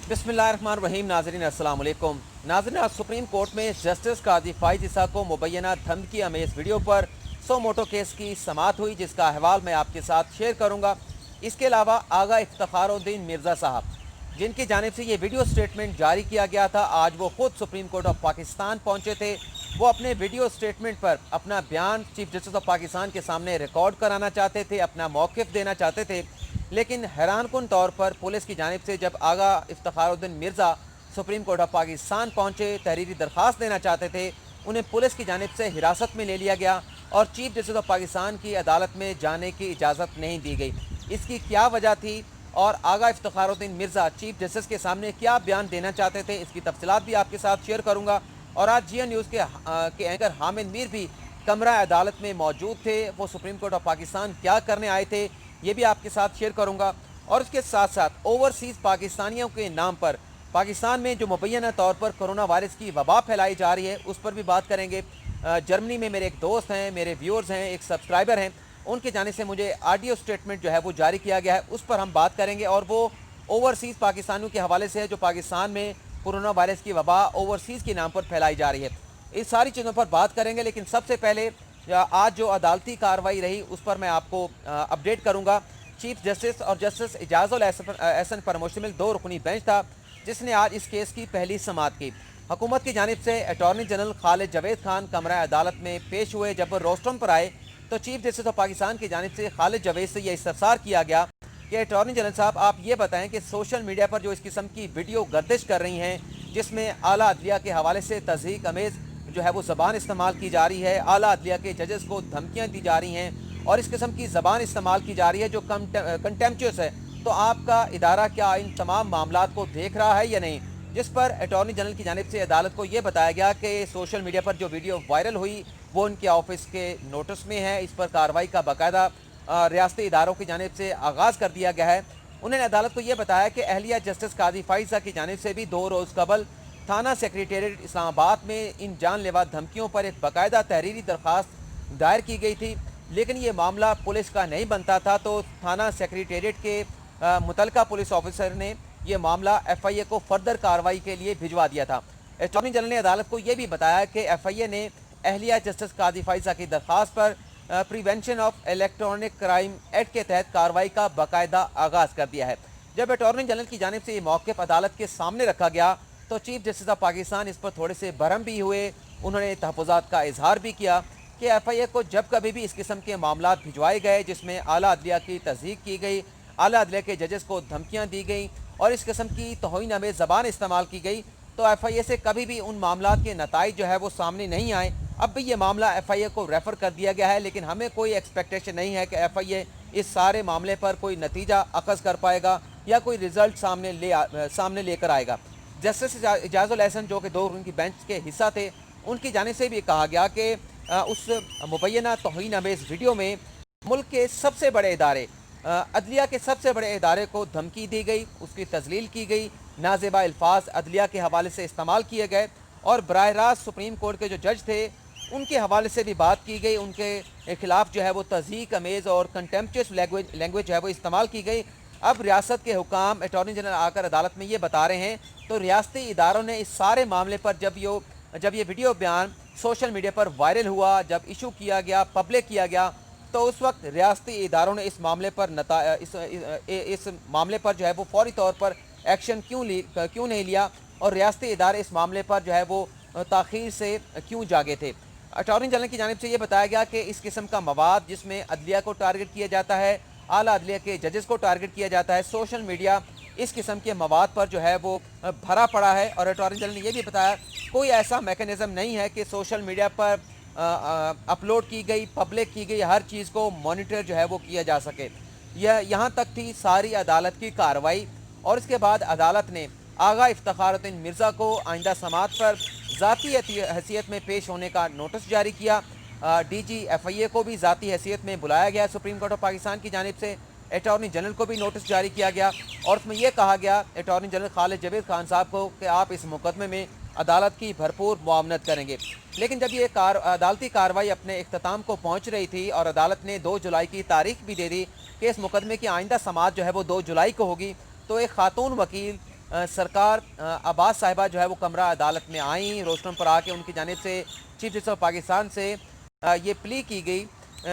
बिस्मिल्लाहिर्रहमानिर्रहीम। नाज़रीन अस्सलाम वालेकुम। नाज़रीन, आज सुप्रीम कोर्ट में जस्टिस काजी फ़ाइज़ ईसा को मुबैना धमकी अमेज़ वीडियो पर सो मोटो केस की समाअत हुई, जिसका अहवाल मैं आपके साथ शेयर करूँगा। इसके अलावा आगा इफ्तिखारुद्दीन मिर्ज़ा साहब, जिनकी जानिब से ये वीडियो स्टेटमेंट जारी किया गया था, आज वो खुद सुप्रीम कोर्ट ऑफ पाकिस्तान पहुँचे थे। वो अपने वीडियो स्टेटमेंट पर अपना बयान चीफ जस्टिस ऑफ पाकिस्तान के सामने रिकॉर्ड कराना चाहते थे, अपना मौक़िफ़ देना चाहते थे। लेकिन हैरानकुन तौर पर पुलिस की जानिब से जब Agha Iftikharuddin Mirza Supreme Court of Pakistan पहुँचे, तहरीरी दरख्वास्त देना चाहते थे, उन्हें पुलिस की जानिब से हिरासत में ले लिया गया और चीफ जस्टिस ऑफ पाकिस्तान की अदालत में जाने की इजाज़त नहीं दी गई। इसकी क्या वजह थी और आगा इफ्तिखारुद्दीन मिर्ज़ा चीफ जस्टिस के सामने क्या बयान देना चाहते थे, इसकी तफसीलात भी आपके साथ शेयर करूँगा। और आज GN न्यूज़ के एंकर हामिद मीर भी कमरा अदालत में मौजूद थे। वो सुप्रीम कोर्ट ऑफ पाकिस्तान क्या करने आए थे, ये भी आपके साथ शेयर करूंगा। और इसके साथ साथ ओवरसीज़ पाकिस्तानियों के नाम पर पाकिस्तान में जो मुबैना तौर पर कोरोना वायरस की वबा फैलाई जा रही है, उस पर भी बात करेंगे। जर्मनी में मेरे एक दोस्त हैं, मेरे व्यूअर्स हैं, एक सब्सक्राइबर हैं, उनके जाने से मुझे ऑडियो स्टेटमेंट जो है वो जारी किया गया है, उस पर हम बात करेंगे। और वो ओवरसीज़ पाकिस्तानियों के हवाले से है जो पाकिस्तान में कोरोना वायरस की वबा ओवरसीज़ के नाम पर फैलाई जा रही है। इस सारी चीज़ों पर बात करेंगे, लेकिन सबसे पहले आज जो अदालती कार्रवाई रही उस पर मैं आपको अपडेट करूंगा। चीफ जस्टिस और जस्टिस इजाज़ुल एहसन पर मुश्तमिल 2 रुकनी बेंच था, जिसने आज इस केस की पहली समाअत की। हुकूमत की जानिब से अटॉर्नी जनरल खालिद जावेद खान कमरा अदालत में पेश हुए। जब वो रोस्टम पर आए तो चीफ जस्टिस ऑफ पाकिस्तान की जानिब से खालिद जावेद से यह इस्तफसार किया गया कि अटॉर्नी जनरल साहब, आप ये बताएं कि सोशल मीडिया पर जो इस किस्म की वीडियो गर्दिश कर रही हैं, जिसमें आला अदलिया के हवाले से तज़हीक अमेज़ जो है वो ज़बान इस्तेमाल की जा रही है, आला अदलिया के जजेस को धमकियाँ दी जा रही हैं और इस किस्म की ज़बान इस्तेमाल की जा रही है जो कंटेम्पचुअस है, तो आपका इदारा क्या इन तमाम मामलात को देख रहा है या नहीं? जिस पर अटॉर्नी जनरल की जानिब से अदालत को ये बताया गया कि सोशल मीडिया पर जो वीडियो वायरल हुई वो उनके ऑफिस के नोटिस में है। इस पर कार्रवाई का बाकायदा रियासती इदारों की जानिब से आगाज़ कर दिया गया है। उन्होंने अदालत को ये बताया कि अहलिया जस्टिस काजी फ़ाइज़ ईसा की जानिब से भी 2 रोज़ कबल थाना सेक्रेटेरिएट इस्लामाबाद में इन जानलेवा धमकियों पर एक बाकायदा तहरीरी दरख्वास्त दायर की गई थी, लेकिन ये मामला पुलिस का नहीं बनता था, तो थाना सेक्रेटेरिएट के मुतलका पुलिस ऑफिसर ने यह मामला FIA को फर्दर कार्रवाई के लिए भिजवा दिया था। अटॉर्नी जनरल ने अदालत को यह भी बताया कि FIA ने अहलिया जस्टिस काजी फ़ाइज़ ईसा की दरख्वास्त पर prevention of electronic crime act के तहत कार्रवाई का बाकायदा आगाज़ कर दिया है। जब अटॉर्नी जनरल की जानिब से ये मौक़िफ़ अदालत के सामने रखा गया तो चीफ जस्टिस ऑफ पाकिस्तान इस पर थोड़े से बरहम भी हुए। उन्होंने तहफ़्फ़ुज़ात का इजहार भी किया कि FIA को जब कभी भी इस किस्म के मामलात भिजवाए गए जिसमें आला अदलिया की तज़हीक की गई, आला अदलिया के जजेस को धमकियाँ दी गई और इस किस्म की तौहीन अमेज़ ज़बान इस्तेमाल की गई, तो FIA से कभी भी उन मामलात के नताइज जो है वो सामने नहीं आए। अब भी ये मामला FIA को रेफ़र कर दिया गया है, लेकिन हमें कोई एक्सपेक्टेशन नहीं है कि FIA इस सारे मामले पर कोई नतीजा अखज़ कर पाएगा या कोई रिज़ल्ट सामने लेकर आएगा। जस्टिस इजाज़ुल एहसन जो कि 2 रुकनी बेंच के हिस्सा थे, उनकी जानिब से भी कहा गया कि उस मुबैना तौहीन अमेज़ वीडियो में मुल्क के सबसे बड़े इदारे, अदलिया के सबसे बड़े इदारे को धमकी दी गई, उसकी तज़लील की गई, नाज़ेबा अल्फाज अदलिया के हवाले से इस्तेमाल किए गए और बराह रास्त सुप्रीम कोर्ट के जो जज थे उनके हवाले से भी बात की गई, उनके खिलाफ जो है वो तज़हीक अमेज़ और कंटेम्पचुअस लैंग्वेज जो है वो इस्तेमाल की गई। अब रियासत के हुकाम अटॉर्नी जनरल आकर अदालत में ये बता रहे हैं, तो रियासती इदारों ने इस सारे मामले पर जब ये वीडियो बयान सोशल मीडिया पर वायरल हुआ, जब इशू किया गया, पब्लिक किया गया, तो उस वक्त रियासती इदारों ने इस मामले पर जो है वो फौरी तौर पर एक्शन क्यों नहीं लिया और रियासती इदारे इस मामले पर जो है वो ताख़ीर से क्यों जागे थे? अटॉर्नी जनरल की जानिब से ये बताया गया कि इस किस्म का मवाद जिसमें अदलिया को टारगेट किया जाता है, आला अदलिया के जजेस को टारगेट किया जाता है, सोशल मीडिया इस किस्म के मवाद पर जो है वो भरा पड़ा है। और अटॉर्नी जनरल ने यह भी बताया कोई ऐसा मैकेनिज़्म नहीं है कि सोशल मीडिया पर अपलोड की गई, पब्लिक की गई हर चीज़ को मॉनिटर जो है वो किया जा सके। यह यहाँ तक थी सारी अदालत की कार्रवाई। और इसके बाद अदालत ने आगा इफ्तिखारुद्दीन मिर्ज़ा को आइंदा समाअत पर ज़ाती हैसियत में पेश होने का नोटिस जारी किया। DG FIA को भी ज़ाती हैसियत में बुलाया गया सुप्रीम कोर्ट ऑफ पाकिस्तान की जानिब से। अटॉर्नी जनरल को भी नोटिस जारी किया गया और उसमें यह कहा गया अटॉर्नी जनरल खालिद जावेद खान साहब को कि आप इस मुकदमे में अदालत की भरपूर मुआवनत करेंगे। लेकिन जब ये अदालती कार्रवाई अपने इख्तिताम को पहुँच रही थी और अदालत ने 2 जुलाई की तारीख भी दे दी कि इस मुकदमे की आइंदा समाअत जो है वो 2 जुलाई को होगी, तो एक खातून वकील सरकार अब्बास साहिबा जो है वो कमरा अदालत में आई, रोस्टम पर आके उनकी जानिब से चीफ जस्टिस ऑफ पाकिस्तान से ये प्ली की गई,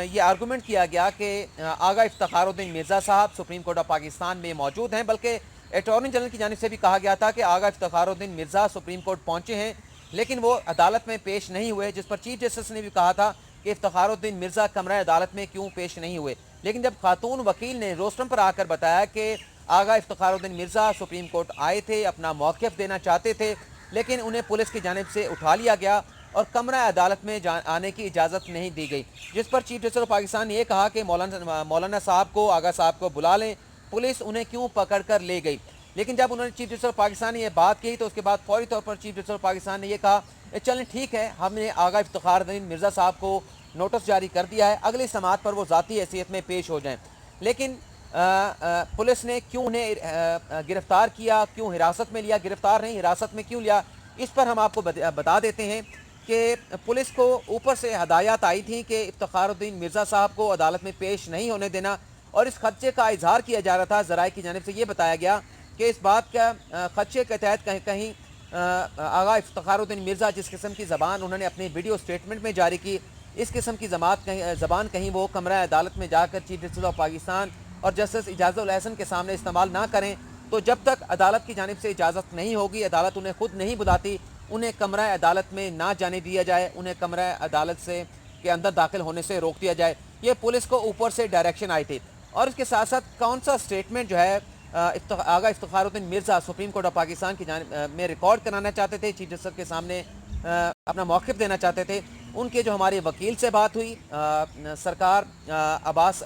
ये आर्गूमेंट किया गया कि आगा इफ्तिखारुद्दीन मिर्ज़ा साहब सुप्रीम कोर्ट ऑफ पाकिस्तान में मौजूद हैं, बल्कि अटॉर्नी जनरल की जानिब से भी कहा गया था कि आगा इफ्तिखारुद्दीन मिर्ज़ा सुप्रीम कोर्ट पहुँचे हैं लेकिन वो अदालत में पेश नहीं हुए, जिस पर चीफ जस्टिस ने भी कहा था कि इफ्तिखारुद्दीन मिर्ज़ा कमरा अदालत में क्यों पेश नहीं हुए। लेकिन जब खातून वकील ने रोस्टम पर आकर बताया कि आगा इफ्तिखारुद्दीन मिर्ज़ा सुप्रीम कोर्ट आए थे, अपना मौक़िफ़ देना चाहते थे, लेकिन उन्हें पुलिस की जानिब से उठा लिया गया और कमरा अदालत में आने की इजाज़त नहीं दी गई, जिस पर चीफ जस्टिस ऑफ पाकिस्तान ने यह कहा कि मौलाना साहब को, आगा साहब को बुला लें, पुलिस उन्हें क्यों पकड़ कर ले गई। लेकिन जब उन्होंने चीफ जस्टिस ऑफ पाकिस्तान ने यह बात की तो उसके बाद फौरी तौर पर चीफ जस्टिस ऑफ पाकिस्तान ने यह कहा चलें ठीक है, हमने आगा इफ्तिखारुद्दीन मिर्ज़ा साहब को नोटिस जारी कर दिया है, अगली समाअत पर वो ज़ाती हैसियत में पेश हो जाएं। लेकिन पुलिस ने क्यों उन्हें गिरफ़्तार किया, क्यों हिरासत में लिया, गिरफ़्तार नहीं हिरासत में क्यों लिया, इस पर हम आपको बता देते हैं कि पुलिस को ऊपर से हदायत आई थी कि इफ्तिखारुद्दीन मिर्ज़ा साहब को अदालत में पेश नहीं होने देना, और इस खदशे का इजहार किया जा रहा था। ज़राए की जानिब से ये बताया गया कि इस बात का खदशे के तहत कहीं कहीं आगा इफ्तिखारुद्दीन मिर्ज़ा जिस किस्म की ज़बान उन्होंने अपनी वीडियो स्टेटमेंट में जारी की, इस किस्म की ज़बान कहीं वो कमरा अदालत में जाकर चीफ जस्टिस ऑफ पाकिस्तान और जस्टिस इजाज़ुल हसन के सामने इस्तेमाल ना करें। तो जब तक अदालत की जानिब से इजाज़त नहीं होगी, अदालत उन्हें खुद नहीं बुलाती, उन्हें कमरा अदालत में ना जाने दिया जाए, उन्हें कमरा अदालत से के अंदर दाखिल होने से रोक दिया जाए। ये पुलिस को ऊपर से डायरेक्शन आई थी। और इसके साथ साथ कौन सा स्टेटमेंट जो है Agha Iftikharuddin Mirza Supreme Court of Pakistan की जानिब में रिकॉर्ड कराना चाहते थे, चीफ जस्टिस के सामने अपना मौक़िफ़ देना चाहते थे, उनके जो हमारे वकील से बात हुई, सरकार अब्बास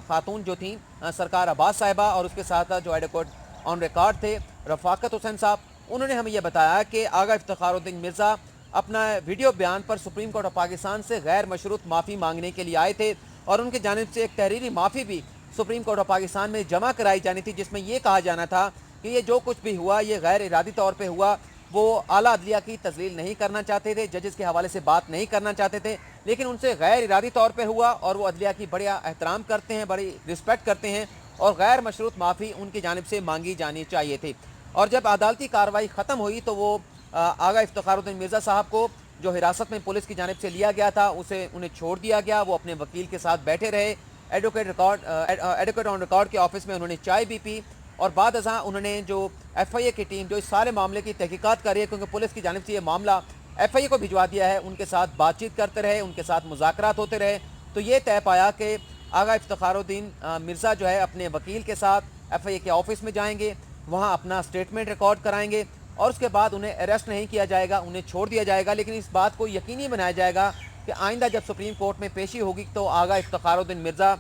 खातून जो थी सरकार अब्बास साहिबा, और उसके साथ साथ जो एडवोकेट ऑन रिकॉर्ड थे रफ़ाकत हुसैन साहब, उन्होंने हमें यह बताया कि आगा इफ्तिखारुद्दीन मिर्ज़ा अपना वीडियो बयान पर सुप्रीम कोर्ट ऑफ पाकिस्तान से गैर मशरूत माफ़ी मांगने के लिए आए थे, और उनकी जानिब से एक तहरीरी माफ़ी भी सुप्रीम कोर्ट ऑफ पाकिस्तान में जमा कराई जानी थी, जिसमें यह कहा जाना था कि ये जो कुछ भी हुआ ये गैर इरादी तौर पे हुआ, वो आला अदलिया की तज़लील नहीं करना चाहते थे, जजेस के हवाले से बात नहीं करना चाहते थे, लेकिन उनसे गैर इरादी तौर पे हुआ और वो अदलिया की बड़ा एहतराम करते हैं, बड़ी रिस्पेक्ट करते हैं, और गैर मशरूत माफ़ी उनकी जानिब से मांगी जानी चाहिए थी। और जब अदालती कार्रवाई ख़त्म हुई तो वो आगा इफ्तिखारुद्दीन मिर्ज़ा साहब को जो हिरासत में पुलिस की जानिब से लिया गया था उन्हें छोड़ दिया गया। वो अपने वकील के साथ बैठे रहे, एडवोकेट ऑन रिकॉर्ड के ऑफिस में उन्होंने चाय भी पी, और बाद अज़ां उन्होंने जो FIA की टीम जो इस सारे मामले की तहकीकात कर रही है, क्योंकि पुलिस की जानिब से ये मामला FIA को भिजवा दिया है, उनके साथ बातचीत करते रहे, उनके साथ मुज़ाकरात होते रहे, तो ये तय पाया कि आगा इफ्तिखारुद्दीन मिर्ज़ा जो है अपने वकील के साथ FIA के ऑफिस में जाएंगे, वहाँ अपना स्टेटमेंट रिकॉर्ड कराएंगे, और उसके बाद उन्हें अरेस्ट नहीं किया जाएगा, उन्हें छोड़ दिया जाएगा। लेकिन इस बात को यकीनी बनाया जाएगा कि आइंदा जब सुप्रीम कोर्ट में पेशी होगी तो आगा इफ्तिखारुद्दीन मिर्ज़ा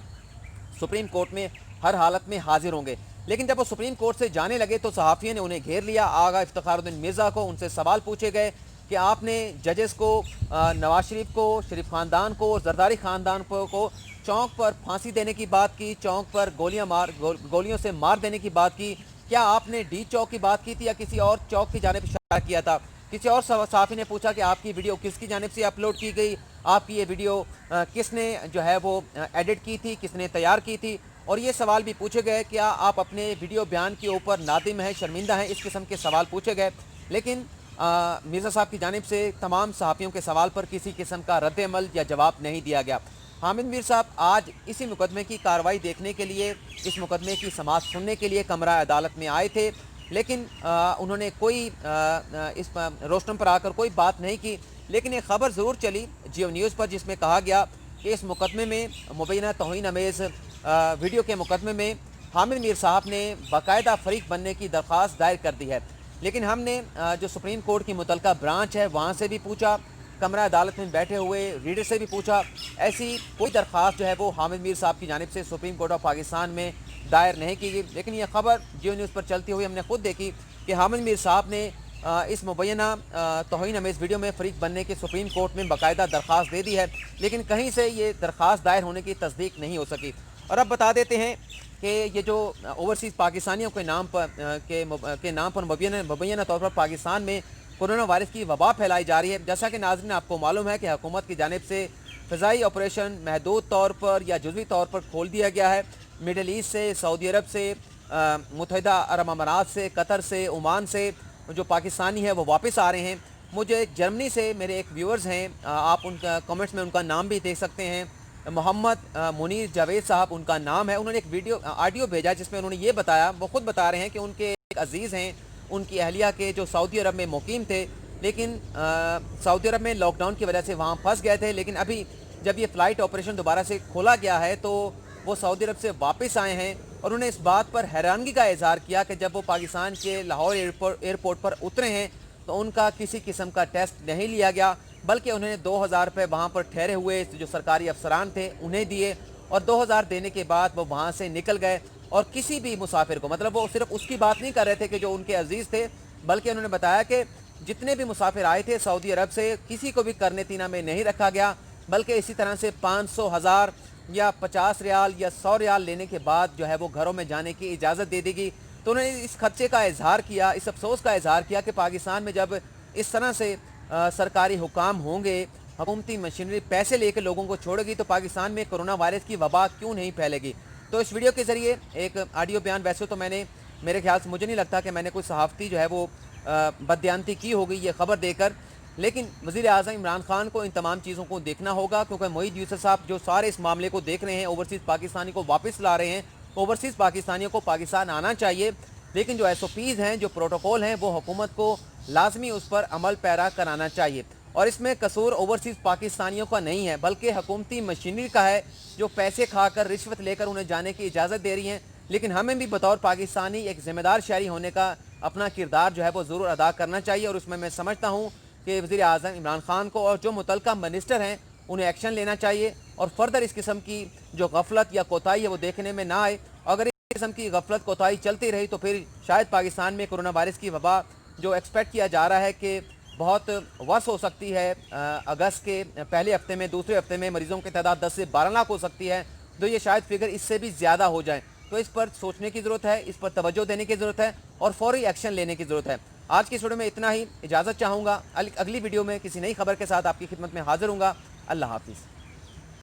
सुप्रीम कोर्ट में हर हालत में हाजिर होंगे। लेकिन जब वो सुप्रीम कोर्ट से जाने लगे तो सहाफ़ियों ने उन्हें घेर लिया, आगा इफ्तिखारुद्दीन मिर्ज़ा को, उनसे सवाल पूछे गए कि आपने जजेस को, नवाज शरीफ को, शरीफ ख़ानदान को और जरदारी ख़ानदान को चौंक पर फांसी देने की बात की, चौंक पर गोलियों से मार देने की बात की, क्या आपने डी चौक की बात की थी या किसी और चौक की जानिब इशारा किया था? किसी और सहाफ़ी ने पूछा कि आपकी वीडियो किसकी जानिब से अपलोड की गई, आपकी ये वीडियो किसने जो है वो एडिट की थी, किसने तैयार की थी? और ये सवाल भी पूछे गए क्या आप अपने वीडियो बयान के ऊपर नादिम हैं, शर्मिंदा हैं, इस किस्म के सवाल पूछे गए। लेकिन मिर्ज़ा साहब की जानिब से तमाम सहाफ़ियों के सवाल पर किसी किस्म का रद्द-ए-अमल या जवाब नहीं दिया गया। हामिद मीर साहब आज इसी मुकदमे की कार्रवाई देखने के लिए, इस मुकदमे की समाअत सुनने के लिए कमरा अदालत में आए थे, लेकिन उन्होंने कोई इस रोस्टम पर आकर कोई बात नहीं की। लेकिन एक ख़बर ज़रूर चली जियो न्यूज़ पर, जिसमें कहा गया कि इस मुकदमे में, मुबैना तौहीन अमेज़ वीडियो के मुकदमे में हामिद मीर साहब ने बाकायदा फ़रीक बनने की दरख्वास्त दायर कर दी है। लेकिन हमने जो सुप्रीम कोर्ट की मुतलका ब्रांच है वहाँ से भी पूछा, कमरा अदालत में बैठे हुए रीडर से भी पूछा, ऐसी कोई दरख्वास्त जो है वो हामिद मीर साहब की जानिब से सुप्रीम कोर्ट ऑफ पाकिस्तान में दायर नहीं की गई। लेकिन यह ख़बर जियो न्यूज़ पर चलती हुई हमने खुद देखी कि हामिद मीर साहब ने इस मुबैना तौहीन अमेज़ वीडियो में फ़रीक बनने की सुप्रीम कोर्ट में बाकायदा दरख्वास्त दे दी है, लेकिन कहीं से ये दरख्वास्त दायर होने की तस्दीक नहीं हो सकी। और अब बता देते हैं कि ये जो ओवरसीज़ पाकिस्तानियों के नाम पर मुबैना तौर पर पाकिस्तान में कोरोना वायरस की वबा फैलाई जा रही है। जैसा कि नाज़रीन आपको मालूम है कि हुकूमत की जानिब से फ़िज़ाई ऑपरेशन महदूद तौर पर या जुज़वी तौर पर खोल दिया गया है। मिडल ईस्ट से, सऊदी अरब से मुत्तहिदा अरब अमारात से, कतर से, ओमान से जो पाकिस्तानी है वो वापस आ रहे हैं। मुझे जर्मनी से मेरे एक व्यूअर्स हैं, आप उनका कमेंट्स में उनका नाम भी देख सकते हैं, मोहम्मद मुनीर जावेद साहब उनका नाम है। उन्होंने एक ऑडियो भेजा जिसमें उन्होंने ये बताया, वो खुद बता रहे हैं कि उनके एक अजीज़ हैं, उनकी अहलिया के जो सऊदी अरब में मुकीम थे, लेकिन सऊदी अरब में लॉकडाउन की वजह से वहाँ फंस गए थे। लेकिन अभी जब ये फ़्लाइट ऑपरेशन दोबारा से खोला गया है तो वो सऊदी अरब से वापस आए हैं और उन्होंने इस बात पर हैरानगी का इजहार किया कि जब वो पाकिस्तान के लाहौर एयरपोर्ट पर उतरे हैं तो उनका किसी किस्म का टेस्ट नहीं लिया गया, बल्कि उन्होंने 2000 रुपये वहाँ पर ठहरे हुए जो सरकारी अफसरान थे उन्हें दिए और 2000 देने के बाद वो वहाँ से निकल गए। और किसी भी मुसाफिर को, मतलब वो सिर्फ उसकी बात नहीं कर रहे थे कि जो उनके अजीज़ थे, बल्कि उन्होंने बताया कि जितने भी मुसाफिर आए थे सऊदी अरब से, किसी को भी करनेतीना में नहीं रखा गया, बल्कि इसी तरह से 500, 1000 या 50 रियाल या 100 रियाल लेने के बाद जो है वो घरों में जाने की इजाज़त दे देगी। तो उन्होंने इस खर्चे का इजहार किया, इस अफसोस का इजहार किया कि पाकिस्तान में जब इस तरह से सरकारी हुकाम होंगे, हुकूमती मशीनरी पैसे लेकर लोगों को छोड़ेगी, तो पाकिस्तान में कोरोना वायरस की वबा क्यों नहीं फैलेगी। तो इस वीडियो के ज़रिए एक ऑडियो बयान, वैसे तो मैंने, मेरे ख्याल से मुझे नहीं लगता कि मैंने कोई सहाफ़ती जो है वो बदयांती की होगी ये ख़बर देकर, लेकिन वज़ीर आज़म इमरान खान को इन तमाम चीज़ों को देखना होगा, क्योंकि मोईद यूसुफ साहब जो सारे इस मामले को देख रहे हैं, ओवरसीज़ पाकिस्तानी को वापस ला रहे हैं। ओवरसीज़ पाकिस्तानियों को पाकिस्तान आना चाहिए, लेकिन जो SOPs हैं, जो प्रोटोकॉल हैं, वो हुकूमत को लाजमी उस पर अमल पैरा कराना चाहिए। और इसमें कसूर ओवरसीज़ पाकिस्तानियों का नहीं है, बल्कि हुकूमती मशीनरी का है, जो पैसे खाकर, रिश्वत लेकर उन्हें जाने की इजाज़त दे रही हैं। लेकिन हमें भी बतौर पाकिस्तानी एक ज़िम्मेदार शहरी होने का अपना किरदार जो है वो ज़रूर अदा करना चाहिए। और उसमें मैं समझता हूँ कि वज़ीर आज़म इमरान खान को और जो मुतल्लिका मिनिस्टर हैं उन्हें एक्शन लेना चाहिए और फर्दर इस किस्म की जो गफलत या कोताही है वो देखने में ना आए। अगर इस किस्म की गफलत कोताही चलती रही तो फिर शायद पाकिस्तान में कोरोना वायरस की वबा जो एक्सपेक्ट किया जा रहा है कि बहुत वर्स हो सकती है, अगस्त के पहले हफ्ते में, दूसरे हफ्ते में मरीज़ों की तादाद 10 से 12 लाख हो सकती है, तो ये शायद फिगर इससे भी ज़्यादा हो जाए। तो इस पर सोचने की ज़रूरत है, इस पर तवज्जो देने की ज़रूरत है और फौरी एक्शन लेने की ज़रूरत है। आज की इस वीडियो में इतना ही, इजाज़त चाहूँगा। अगली वीडियो में किसी नई खबर के साथ आपकी खिदमत में हाजिर हूँगा। अल्लाह हाफिज़।